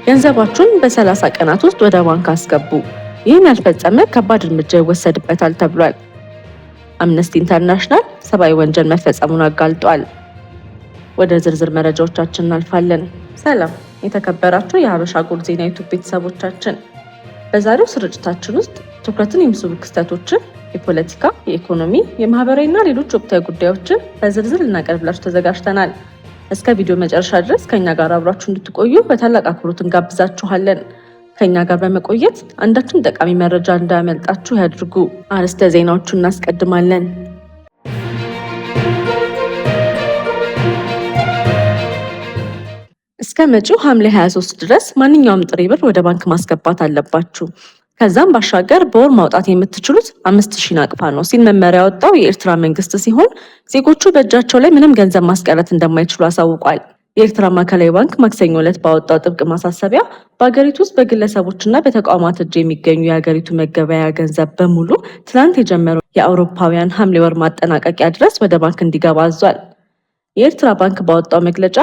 ገንዘባችሁን በ30 ቀናት ውስጥ ወደ ባንክ አስገቡ። ይህን ያልፈጸመ ከባድ እርምጃ ይወሰድበታል ተብሏል። አምነስቲ ኢንተርናሽናል ሰብአዊ ወንጀል መፈጸሙን አጋልጧል። ወደ ዝርዝር መረጃዎቻችን እናልፋለን። ሰላም የተከበራችሁ የሀበሻ ጎልድ ዜና ዩቲዩብ ቤተሰቦቻችን፣ በዛሬው ስርጭታችን ውስጥ ትኩረትን የሚስቡ ክስተቶችን፣ የፖለቲካ፣ የኢኮኖሚ፣ የማህበራዊና ሌሎች ወቅታዊ ጉዳዮችን በዝርዝር ልናቀርብላችሁ ተዘጋጅተናል። እስከ ቪዲዮ መጨረሻ ድረስ ከኛ ጋር አብራችሁ እንድትቆዩ በታላቅ አክብሮት እንጋብዛችኋለን። ከኛ ጋር በመቆየት አንዳችም ጠቃሚ መረጃ እንዳያመልጣችሁ ያድርጉ። አርዕስተ ዜናዎቹን እናስቀድማለን። እስከ መጪው ሐምሌ 23 ድረስ ማንኛውም ጥሬ ብር ወደ ባንክ ማስገባት አለባችሁ። ከዛም ባሻገር በወር ማውጣት የምትችሉት 5000 ናቅፋ ነው ሲል መመሪያ ያወጣው የኤርትራ መንግስት ሲሆን ዜጎቹ በእጃቸው ላይ ምንም ገንዘብ ማስቀረት እንደማይችሉ አሳውቋል። የኤርትራ ማዕከላዊ ባንክ ማክሰኞ ዕለት ባወጣው ጥብቅ ማሳሰቢያ በሀገሪቱ ውስጥ በግለሰቦችና በተቋማት እጅ የሚገኙ የሀገሪቱ መገበያያ ገንዘብ በሙሉ ትናንት የጀመረው የአውሮፓውያን ሐምሌ ወር ማጠናቀቂያ ድረስ ወደ ባንክ እንዲገባ አዟል። የኤርትራ ባንክ ባወጣው መግለጫ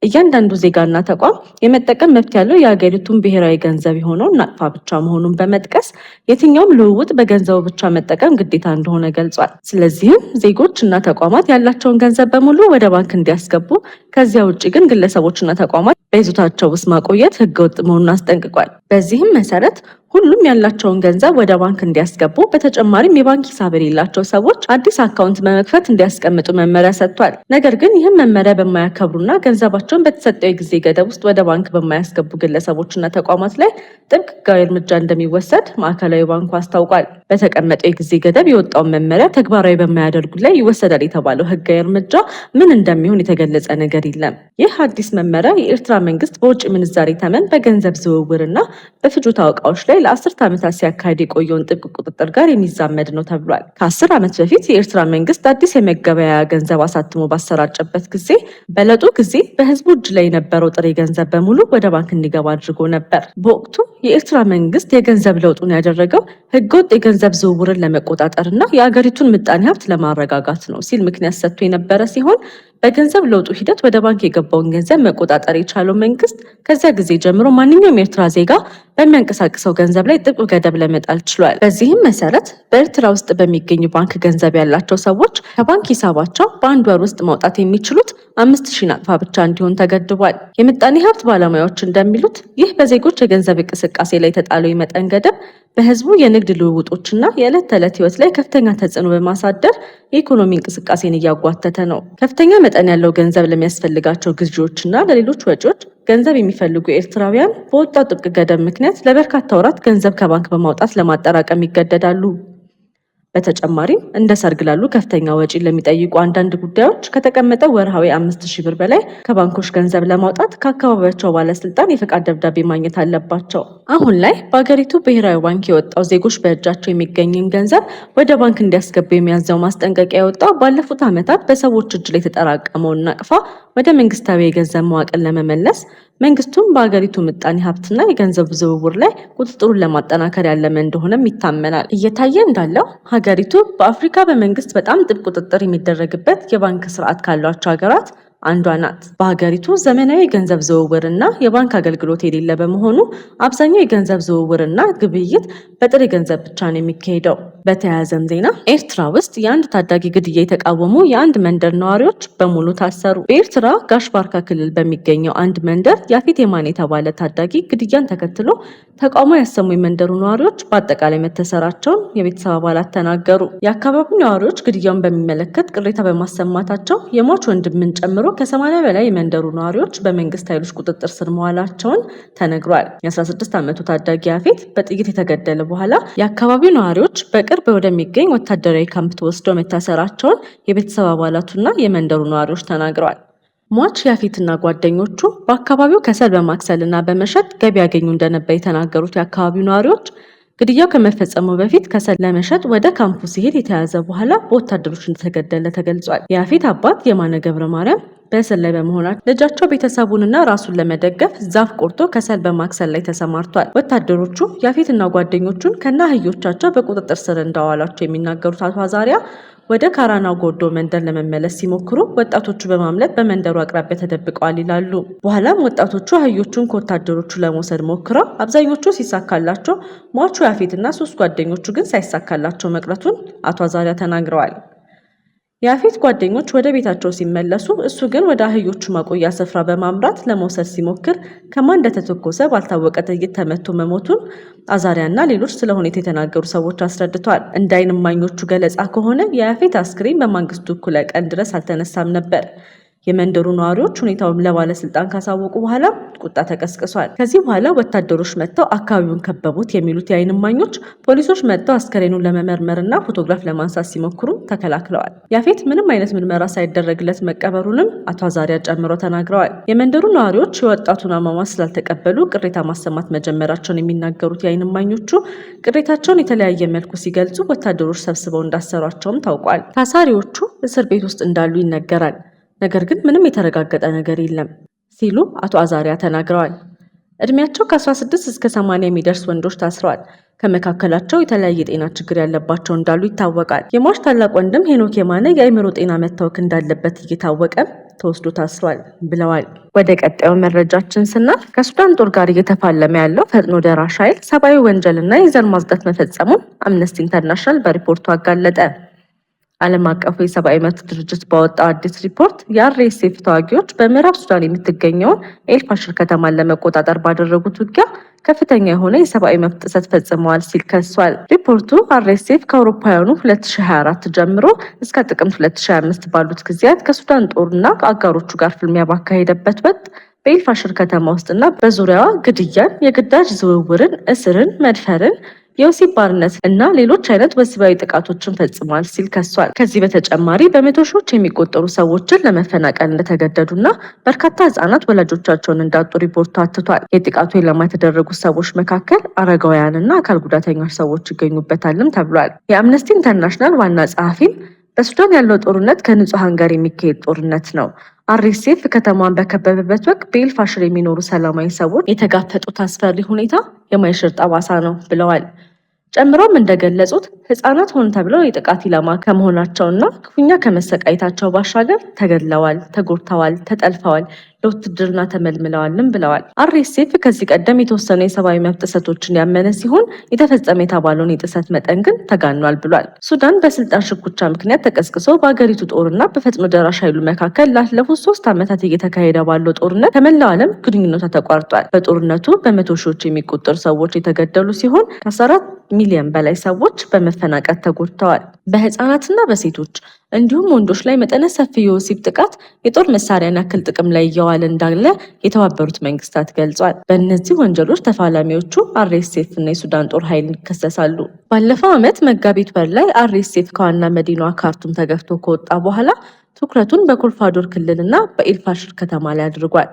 እያንዳንዱ ዜጋና ተቋም የመጠቀም መብት ያለው የሀገሪቱን ብሔራዊ ገንዘብ የሆነው ናቅፋ ብቻ መሆኑን በመጥቀስ የትኛውም ልውውጥ በገንዘቡ ብቻ መጠቀም ግዴታ እንደሆነ ገልጿል። ስለዚህም ዜጎች እና ተቋማት ያላቸውን ገንዘብ በሙሉ ወደ ባንክ እንዲያስገቡ፣ ከዚያ ውጭ ግን ግለሰቦችና ተቋማት በይዞታቸው ውስጥ ማቆየት ህገወጥ መሆኑን አስጠንቅቋል። በዚህም መሰረት ሁሉም ያላቸውን ገንዘብ ወደ ባንክ እንዲያስገቡ፣ በተጨማሪም የባንክ ሂሳብ የሌላቸው ሰዎች አዲስ አካውንት በመክፈት እንዲያስቀምጡ መመሪያ ሰጥቷል። ነገር ግን ይህም መመሪያ በማያከብሩና ገንዘባቸውን በተሰጠው የጊዜ ገደብ ውስጥ ወደ ባንክ በማያስገቡ ግለሰቦችና ተቋማት ላይ ጥብቅ ህጋዊ እርምጃ እንደሚወሰድ ማዕከላዊ ባንኩ አስታውቋል። በተቀመጠው የጊዜ ገደብ የወጣውን መመሪያ ተግባራዊ በማያደርጉ ላይ ይወሰዳል የተባለው ህጋዊ እርምጃ ምን እንደሚሆን የተገለጸ ነገር የለም። ይህ አዲስ መመሪያ የኤርትራ መንግስት በውጭ ምንዛሬ ተመን፣ በገንዘብ ዝውውርና በፍጆታ እቃዎች ላይ ለ10 ዓመታት ሲያካሄድ የቆየውን ጥብቅ ቁጥጥር ጋር የሚዛመድ ነው ተብሏል። ከ10 ዓመት በፊት የኤርትራ መንግስት አዲስ የመገበያያ ገንዘብ አሳትሞ ባሰራጨበት ጊዜ በለጡ ጊዜ በህዝቡ እጅ ላይ የነበረው ጥሬ ገንዘብ በሙሉ ወደ ባንክ እንዲገባ አድርጎ ነበር። በወቅቱ የኤርትራ መንግስት የገንዘብ ለውጡን ያደረገው ህገወጥ የገንዘብ ዝውውርን ለመቆጣጠር እና የአገሪቱን ምጣኔ ሀብት ለማረጋጋት ነው ሲል ምክንያት ሰጥቶ የነበረ ሲሆን በገንዘብ ለውጡ ሂደት ወደ ባንክ የገባውን ገንዘብ መቆጣጠር የቻለው መንግስት ከዚያ ጊዜ ጀምሮ ማንኛውም የኤርትራ ዜጋ በሚያንቀሳቅሰው ገንዘብ ላይ ጥብቅ ገደብ ለመጣል ችሏል። በዚህም መሰረት በኤርትራ ውስጥ በሚገኙ ባንክ ገንዘብ ያላቸው ሰዎች ከባንክ ሂሳባቸው በአንድ ወር ውስጥ ማውጣት የሚችሉት 5000 ናቅፋ ብቻ እንዲሆን ተገድቧል። የምጣኔ ሀብት ባለሙያዎች እንደሚሉት ይህ በዜጎች የገንዘብ እንቅስቃሴ ላይ የተጣለው የመጠን ገደብ በህዝቡ የንግድ ልውውጦችና የዕለት ተዕለት ህይወት ላይ ከፍተኛ ተጽዕኖ በማሳደር የኢኮኖሚ እንቅስቃሴን እያጓተተ ነው። ከፍተኛ መጠን ያለው ገንዘብ ለሚያስፈልጋቸው ግዢዎችና ለሌሎች ወጪዎች ገንዘብ የሚፈልጉ ኤርትራውያን በወጣው ጥብቅ ገደብ ምክንያት ለበርካታ ወራት ገንዘብ ከባንክ በማውጣት ለማጠራቀም ይገደዳሉ። በተጨማሪም እንደ ሰርግ ላሉ ከፍተኛ ወጪ ለሚጠይቁ አንዳንድ ጉዳዮች ከተቀመጠው ወርሃዊ 5000 ብር በላይ ከባንኮች ገንዘብ ለማውጣት ከአካባቢያቸው ባለስልጣን የፈቃድ ደብዳቤ ማግኘት አለባቸው። አሁን ላይ በአገሪቱ ብሔራዊ ባንክ የወጣው ዜጎች በእጃቸው የሚገኝን ገንዘብ ወደ ባንክ እንዲያስገቡ የሚያዘው ማስጠንቀቂያ የወጣው ባለፉት ዓመታት በሰዎች እጅ ላይ የተጠራቀመውን ናቅፋ ወደ መንግስታዊ የገንዘብ መዋቅር ለመመለስ መንግስቱም በአገሪቱ ምጣኔ ሀብትና የገንዘብ ዝውውር ላይ ቁጥጥሩን ለማጠናከር ያለመ እንደሆነም ይታመናል። እየታየ እንዳለው ሀገሪቱ በአፍሪካ በመንግስት በጣም ጥብቅ ቁጥጥር የሚደረግበት የባንክ ስርዓት ካሏቸው ሀገራት አንዷ ናት። በሀገሪቱ ዘመናዊ የገንዘብ ዝውውርና የባንክ አገልግሎት የሌለ በመሆኑ አብዛኛው የገንዘብ ዝውውርና ግብይት በጥሬ ገንዘብ ብቻ ነው የሚካሄደው። በተያያዘም ዜና ኤርትራ ውስጥ የአንድ ታዳጊ ግድያ የተቃወሙ የአንድ መንደር ነዋሪዎች በሙሉ ታሰሩ። በኤርትራ ጋሽ ባርካ ክልል በሚገኘው አንድ መንደር ያፌት የማን የተባለ ታዳጊ ግድያን ተከትሎ ተቃውሞ ያሰሙ የመንደሩ ነዋሪዎች በአጠቃላይ መታሰራቸውን የቤተሰብ አባላት ተናገሩ። የአካባቢው ነዋሪዎች ግድያውን በሚመለከት ቅሬታ በማሰማታቸው የሟች ወንድምን ጨምሮ ከ80 በላይ የመንደሩ ነዋሪዎች በመንግስት ኃይሎች ቁጥጥር ስር መዋላቸውን ተነግሯል። የ16 ዓመቱ ታዳጊ ያፌት በጥይት የተገደለ በኋላ የአካባቢው ነዋሪዎች በቅርብ ወደሚገኝ ወታደራዊ ካምፕ ተወስደው መታሰራቸውን የቤተሰብ አባላቱና የመንደሩ ነዋሪዎች ተናግረዋል። ሟች ያፌትና ጓደኞቹ በአካባቢው ከሰል በማክሰልና በመሸጥ ገቢ ያገኙ እንደነበር የተናገሩት የአካባቢው ነዋሪዎች ግድያው ከመፈጸሙ በፊት ከሰል ለመሸጥ ወደ ካምፑ ሲሄድ የተያዘ በኋላ በወታደሮች እንደተገደለ ተገልጿል። የያፌት አባት የማነ ገብረ ማርያም በእስር ላይ በመሆናቸው ልጃቸው ቤተሰቡንና ራሱን ለመደገፍ ዛፍ ቆርጦ ከሰል በማክሰል ላይ ተሰማርቷል። ወታደሮቹ ያፌትና ጓደኞቹን ከነ አህዮቻቸው በቁጥጥር ስር እንዳዋላቸው የሚናገሩት አቶ አዛሪያ ወደ ካራና ጎዶ መንደር ለመመለስ ሲሞክሩ ወጣቶቹ በማምለጥ በመንደሩ አቅራቢያ ተደብቀዋል ይላሉ። በኋላም ወጣቶቹ አህዮቹን ከወታደሮቹ ለመውሰድ ሞክረው አብዛኞቹ ሲሳካላቸው፣ ሟቹ ያፌትና 3 ጓደኞቹ ግን ሳይሳካላቸው መቅረቱን አቶ አዛሪያ ተናግረዋል። የያፌት ጓደኞች ወደ ቤታቸው ሲመለሱ እሱ ግን ወደ አህዮቹ ማቆያ ስፍራ በማምራት ለመውሰድ ሲሞክር ከማን እንደተተኮሰ ባልታወቀ ጥይት ተመቶ መሞቱን አዛሪያና ሌሎች ስለ ሁኔታ የተናገሩ ሰዎች አስረድተዋል። እንደ ዓይን እማኞቹ ገለጻ ከሆነ የያፌት አስክሬን በማግስቱ እኩለ ቀን ድረስ አልተነሳም ነበር። የመንደሩ ነዋሪዎች ሁኔታውን ለባለስልጣን ካሳወቁ በኋላ ቁጣ ተቀስቅሷል። ከዚህ በኋላ ወታደሮች መጥተው አካባቢውን ከበቡት የሚሉት የዓይን እማኞች ፖሊሶች መጥተው አስከሬኑን ለመመርመርና ፎቶግራፍ ለማንሳት ሲሞክሩ ተከላክለዋል። ያፌት ምንም አይነት ምርመራ ሳይደረግለት መቀበሩንም አቶ አዛሪያ ጨምረው ተናግረዋል። የመንደሩ ነዋሪዎች የወጣቱን አሟሟት ስላልተቀበሉ ቅሬታ ማሰማት መጀመራቸውን የሚናገሩት የዓይን እማኞቹ ቅሬታቸውን የተለያየ መልኩ ሲገልጹ ወታደሮች ሰብስበው እንዳሰሯቸውም ታውቋል። ታሳሪዎቹ እስር ቤት ውስጥ እንዳሉ ይነገራል። ነገር ግን ምንም የተረጋገጠ ነገር የለም ሲሉ አቶ አዛሪያ ተናግረዋል። እድሜያቸው ከ16 እስከ 80 የሚደርስ ወንዶች ታስረዋል። ከመካከላቸው የተለያየ የጤና ችግር ያለባቸው እንዳሉ ይታወቃል። የሟች ታላቅ ወንድም ሄኖክ የማነ የአእምሮ ጤና መታወክ እንዳለበት እየታወቀ ተወስዶ ታስሯል ብለዋል። ወደ ቀጣዩ መረጃችን ስናልፍ ከሱዳን ጦር ጋር እየተፋለመ ያለው ፈጥኖ ደራሽ ኃይል ሰብአዊ ወንጀልና የዘር ማጽዳት መፈጸሙን አምነስቲ ኢንተርናሽናል በሪፖርቱ አጋለጠ። ዓለም አቀፉ የሰብአዊ መብት ድርጅት ባወጣው አዲስ ሪፖርት የአርኤስኤፍ ተዋጊዎች በምዕራብ ሱዳን የምትገኘውን ኤልፋሽር ከተማን ለመቆጣጠር ባደረጉት ውጊያ ከፍተኛ የሆነ የሰብአዊ መብት ጥሰት ፈጽመዋል ሲል ከሷል። ሪፖርቱ አርኤስኤፍ ከአውሮፓውያኑ 2024 ጀምሮ እስከ ጥቅምት 2025 ባሉት ጊዜያት ከሱዳን ጦርና አጋሮቹ ጋር ፍልሚያ ባካሄደበት ወቅት በኤልፋሽር ከተማ ውስጥና በዙሪያዋ ግድያን፣ የግዳጅ ዝውውርን፣ እስርን፣ መድፈርን፣ የወሲብ ባርነት እና ሌሎች አይነት ወሲባዊ ጥቃቶችን ፈጽሟል ሲል ከሷል። ከዚህ በተጨማሪ በመቶ ሺዎች የሚቆጠሩ ሰዎችን ለመፈናቀል እንደተገደዱና በርካታ ህጻናት ወላጆቻቸውን እንዳጡ ሪፖርቱ አትቷል። የጥቃቱ ኢላማ የተደረጉት ሰዎች መካከል አረጋውያንና አካል ጉዳተኞች ሰዎች ይገኙበታልም ተብሏል። የአምነስቲ ኢንተርናሽናል ዋና ጸሐፊም በሱዳን ያለው ጦርነት ከንጹሐን ጋር የሚካሄድ ጦርነት ነው። አርኤስኤፍ ከተማዋን በከበበበት ወቅት በኤልፋሽር የሚኖሩ ሰላማዊ ሰዎች የተጋፈጡት አስፈሪ ሁኔታ የማይሽር ጠባሳ ነው ብለዋል። ጨምሮም እንደገለጹት ህጻናት ሆን ተብለው የጥቃት ኢላማ ከመሆናቸውና ክፉኛ ከመሰቃየታቸው ባሻገር ተገድለዋል፣ ተጎድተዋል፣ ተጠልፈዋል፣ ለውትድርና ተመልምለዋልም ብለዋል። አርኤስኤፍ ከዚህ ቀደም የተወሰኑ የሰብአዊ መብት ጥሰቶችን ያመነ ሲሆን የተፈጸመ የተባለውን የጥሰት መጠን ግን ተጋኗል ብሏል። ሱዳን በስልጣን ሽኩቻ ምክንያት ተቀስቅሶ በአገሪቱ ጦርና በፈጥኖ ደራሽ ኃይሉ መካከል ላለፉት 3 ዓመታት እየተካሄደ ባለው ጦርነት ከመላው ዓለም ግንኙነቷ ተቋርጧል። በጦርነቱ በመቶ ሺዎች የሚቆጠሩ ሰዎች የተገደሉ ሲሆን ከ14 ሚሊዮን በላይ ሰዎች በመፈናቀል ተጎድተዋል። በህፃናትና በሴቶች እንዲሁም ወንዶች ላይ መጠነ ሰፊ የወሲብ ጥቃት የጦር መሳሪያን ያክል ጥቅም ላይ እየዋለ እንዳለ የተባበሩት መንግስታት ገልጿል። በእነዚህ ወንጀሎች ተፋላሚዎቹ አርኤስኤፍ እና የሱዳን ጦር ኃይል ይከሰሳሉ። ባለፈው ዓመት መጋቢት ወር ላይ አርኤስኤፍ ከዋና መዲናዋ ካርቱም ተገፍቶ ከወጣ በኋላ ትኩረቱን በኮልፋዶር ክልልና በኤልፋሽር ከተማ ላይ አድርጓል።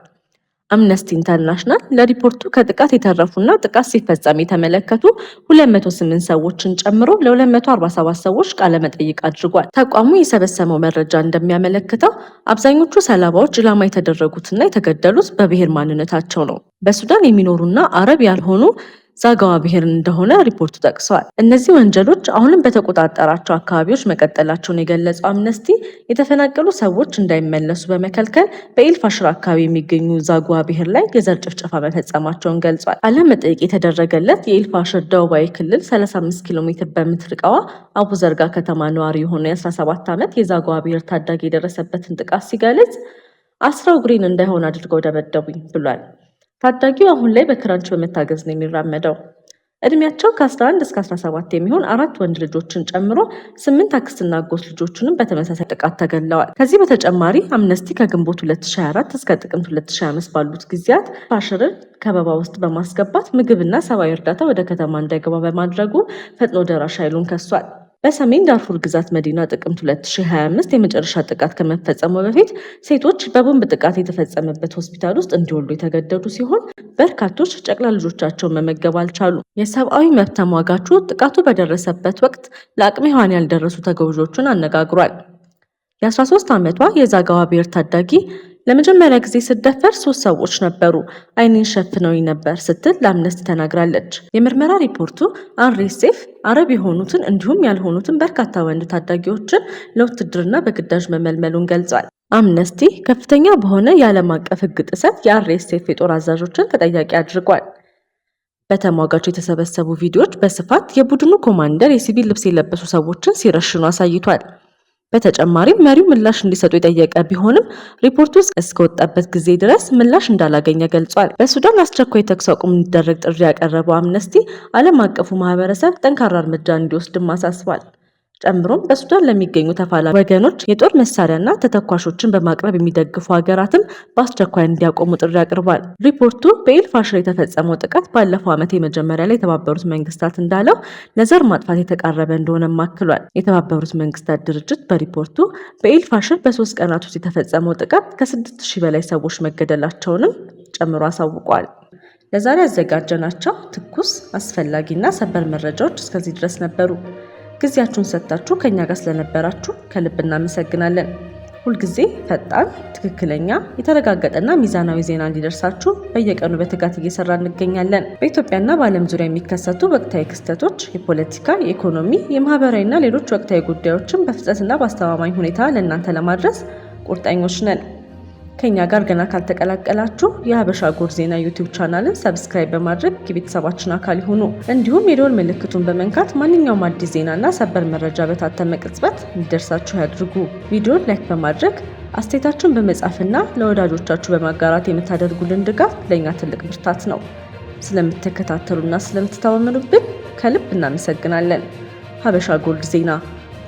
አምነስቲ ኢንተርናሽናል ለሪፖርቱ ከጥቃት የተረፉና ጥቃት ሲፈጸም የተመለከቱ 208 ሰዎችን ጨምሮ ለ247 ሰዎች ቃለ መጠይቅ አድርጓል። ተቋሙ የሰበሰበው መረጃ እንደሚያመለክተው አብዛኞቹ ሰለባዎች ኢላማ የተደረጉትና የተገደሉት በብሔር ማንነታቸው ነው። በሱዳን የሚኖሩና አረብ ያልሆኑ ዛጋዋ ብሔር እንደሆነ ሪፖርቱ ጠቅሷል። እነዚህ ወንጀሎች አሁንም በተቆጣጠራቸው አካባቢዎች መቀጠላቸውን የገለጸው አምነስቲ የተፈናቀሉ ሰዎች እንዳይመለሱ በመከልከል በኤልፋሽር አካባቢ የሚገኙ ዛጓዋ ብሔር ላይ የዘር ጭፍጨፋ መፈጸማቸውን ገልጿል። ቃለ መጠይቅ የተደረገለት የኤልፋሽር ደቡባዊ ክልል 35 ኪሎ ሜትር በምትርቀዋ አቡዘርጋ ከተማ ነዋሪ የሆነ የ17 ዓመት የዛጓዋ ብሔር ታዳጊ የደረሰበትን ጥቃት ሲገልጽ አስረው እግሬን እንዳይሆን አድርገው ደበደቡኝ ብሏል። ታዳጊው አሁን ላይ በክራንች በመታገዝ ነው የሚራመደው። እድሜያቸው ከ11 እስከ 17 የሚሆን 4 ወንድ ልጆችን ጨምሮ 8 አክስትና አጎት ልጆቹንም በተመሳሳይ ጥቃት ተገድለዋል። ከዚህ በተጨማሪ አምነስቲ ከግንቦት 2024 እስከ ጥቅምት 2025 ባሉት ጊዜያት ኤልፋሽርን ከበባ ውስጥ በማስገባት ምግብና ሰብአዊ እርዳታ ወደ ከተማ እንዳይገባ በማድረጉ ፈጥኖ ደራሽ ኃይሉን ከሷል። በሰሜን ዳርፉር ግዛት መዲና ጥቅምት 2025 የመጨረሻ ጥቃት ከመፈጸሙ በፊት ሴቶች በቦምብ ጥቃት የተፈጸመበት ሆስፒታል ውስጥ እንዲወልዱ የተገደዱ ሲሆን በርካቶች ጨቅላ ልጆቻቸውን መመገብ አልቻሉ። የሰብአዊ መብት ተሟጋቹ ጥቃቱ በደረሰበት ወቅት ለአቅመ ሔዋን ያልደረሱ ተጎጂዎችን አነጋግሯል። የ13 ዓመቷ የዛጋዋ ብሔር ታዳጊ ለመጀመሪያ ጊዜ ስትደፈር 3 ሰዎች ነበሩ፣ አይኔን ሸፍነውኝ ነበር ስትል ለአምነስቲ ተናግራለች። የምርመራ ሪፖርቱ አርኤስኤፍ አረብ የሆኑትን እንዲሁም ያልሆኑትን በርካታ ወንድ ታዳጊዎችን ለውትድርና በግዳጅ መመልመሉን ገልጿል። አምነስቲ ከፍተኛ በሆነ የዓለም አቀፍ ሕግ ጥሰት የአርኤስኤፍ የጦር አዛዦችን ተጠያቂ አድርጓል። በተሟጋቹ የተሰበሰቡ ቪዲዮዎች በስፋት የቡድኑ ኮማንደር የሲቪል ልብስ የለበሱ ሰዎችን ሲረሽኑ አሳይቷል። በተጨማሪም መሪው ምላሽ እንዲሰጡ የጠየቀ ቢሆንም ሪፖርቱ እስከወጣበት ጊዜ ድረስ ምላሽ እንዳላገኘ ገልጿል። በሱዳን አስቸኳይ ተኩስ አቁም እንዲደረግ ጥሪ ያቀረበው አምነስቲ ዓለም አቀፉ ማህበረሰብ ጠንካራ እርምጃ እንዲወስድም አሳስቧል። ጨምሮም በሱዳን ለሚገኙ ተፋላሚ ወገኖች የጦር መሳሪያና ተተኳሾችን በማቅረብ የሚደግፉ ሀገራትም በአስቸኳይ እንዲያቆሙ ጥሪ አቅርቧል። ሪፖርቱ በኤልፋሽር የተፈጸመው ጥቃት ባለፈው ዓመት የመጀመሪያ ላይ የተባበሩት መንግስታት እንዳለው ለዘር ማጥፋት የተቃረበ እንደሆነም አክሏል። የተባበሩት መንግስታት ድርጅት በሪፖርቱ በኤልፋሽር በ3 ቀናት ውስጥ የተፈጸመው ጥቃት ከ6000 በላይ ሰዎች መገደላቸውንም ጨምሮ አሳውቋል። ለዛሬ ያዘጋጀናቸው ትኩስ አስፈላጊና ሰበር መረጃዎች እስከዚህ ድረስ ነበሩ። ጊዜያችሁን ሰጥታችሁ ከኛ ጋር ስለነበራችሁ ከልብ እናመሰግናለን። ሁልጊዜ ፈጣን፣ ትክክለኛ፣ የተረጋገጠና ሚዛናዊ ዜና እንዲደርሳችሁ በየቀኑ በትጋት እየሰራ እንገኛለን። በኢትዮጵያና በዓለም ዙሪያ የሚከሰቱ ወቅታዊ ክስተቶች፣ የፖለቲካ፣ የኢኮኖሚ፣ የማህበራዊና ሌሎች ወቅታዊ ጉዳዮችን በፍጥነትና በአስተማማኝ ሁኔታ ለእናንተ ለማድረስ ቁርጠኞች ነን። ከኛ ጋር ገና ካልተቀላቀላችሁ የሀበሻ ጎድ ዜና ዩቲዩብ ቻናልን ሰብስክራይብ በማድረግ የቤተሰባችን አካል ይሁኑ። እንዲሁም የደወል ምልክቱን በመንካት ማንኛውም አዲስ ዜናና ሰበር መረጃ በታተመ ቅጽበት እንዲደርሳችሁ ያድርጉ። ቪዲዮን ላይክ በማድረግ አስተያየታችሁን በመጻፍና ለወዳጆቻችሁ በማጋራት የምታደርጉልን ድጋፍ ለእኛ ትልቅ ብርታት ነው። ስለምትከታተሉና ስለምትተማመኑብን ከልብ እናመሰግናለን። ሀበሻ ጎልድ ዜና፣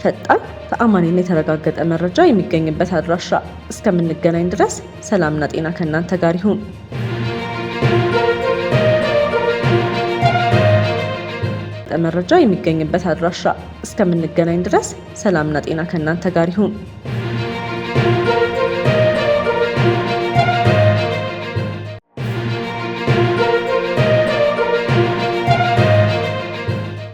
ፈጣን፣ ተአማኒና የተረጋገጠ መረጃ የሚገኝበት አድራሻ። እስከምንገናኝ ድረስ ሰላምና ጤና ከእናንተ ጋር ይሁን። መረጃ የሚገኝበት አድራሻ። እስከምንገናኝ ድረስ ሰላምና ጤና ከእናንተ ጋር ይሁን።